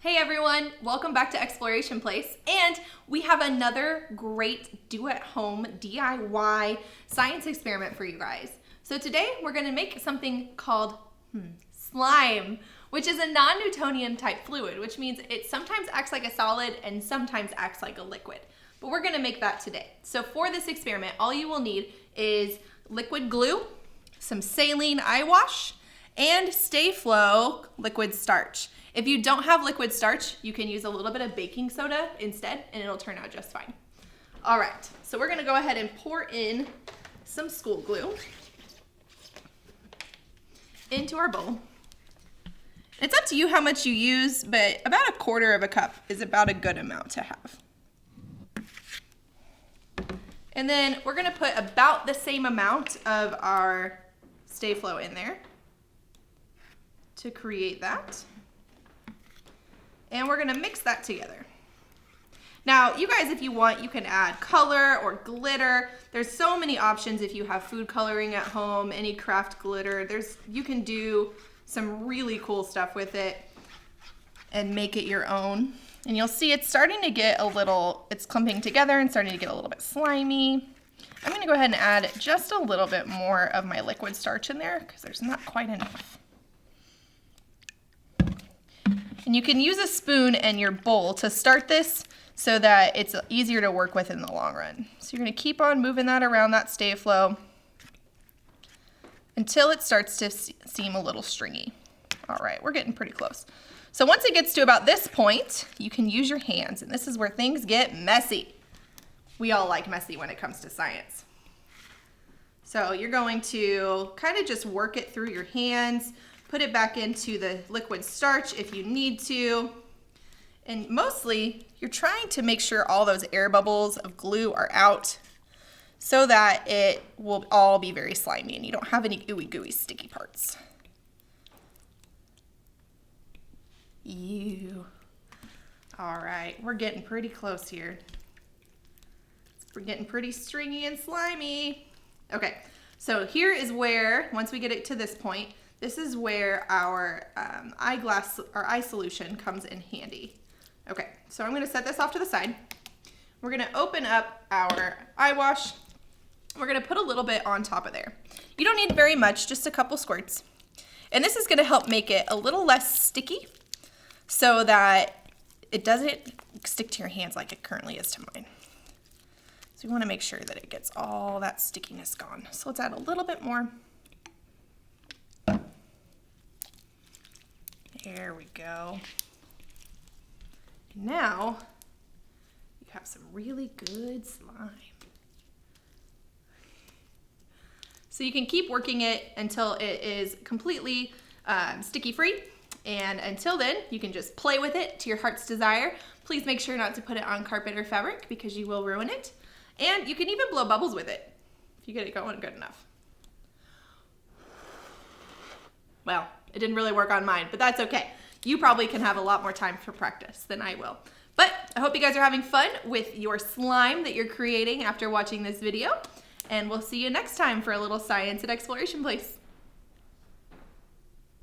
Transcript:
Hey everyone, welcome back to Exploration Place, and we have another great do-at-home DIY science experiment for you guys. So today we're going to make something called slime, which is a non-Newtonian type fluid, which means it sometimes acts like a solid and sometimes acts like a liquid. But we're going to make that today. So for this experiment, all you will need is liquid glue, some saline eye wash, and Stay Flow liquid starch. If you don't have liquid starch, you can use a little bit of baking soda instead, and it'll turn out just fine. All right, so we're gonna go ahead and pour in some school glue into our bowl. It's up to you how much you use, but about 1/4 cup is about a good amount to have. And then we're gonna put about the same amount of our Stay Flow in there to create that. And we're gonna mix that together. Now, you guys, if you want, you can add color or glitter. There's so many options if you have food coloring at home, any craft glitter. You can do some really cool stuff with it and make it your own. And you'll see it's starting to get it's clumping together and starting to get a little bit slimy. I'm gonna go ahead and add just a little bit more of my liquid starch in there because there's not quite enough. And you can use a spoon and your bowl to start this so that it's easier to work with in the long run. So you're gonna keep on moving that around that Stay Flow until it starts to seem a little stringy. All right, we're getting pretty close. So once it gets to about this point, you can use your hands, and this is where things get messy. We all like messy when it comes to science. So you're going to kind of just work it through your hands. Put it back into the liquid starch if you need to. And mostly, you're trying to make sure all those air bubbles of glue are out so that it will all be very slimy and you don't have any ooey gooey sticky parts. Ew. All right, we're getting pretty close here. We're getting pretty stringy and slimy. Okay, so here is where, once we get it to this point, this is where our eye solution comes in handy. Okay, so I'm gonna set this off to the side. We're gonna open up our eye wash. We're gonna put a little bit on top of there. You don't need very much, just a couple squirts. And this is gonna help make it a little less sticky so that it doesn't stick to your hands like it currently is to mine. So we wanna make sure that it gets all that stickiness gone. So let's add a little bit more. There we go. And now you have some really good slime. So you can keep working it until it is completely sticky free. And until then, you can just play with it to your heart's desire. Please make sure not to put it on carpet or fabric because you will ruin it. And you can even blow bubbles with it if you get it going good enough. Well, it didn't really work on mine, but that's okay. You probably can have a lot more time for practice than I will. But I hope you guys are having fun with your slime that you're creating after watching this video. And we'll see you next time for a little science at Exploration Place.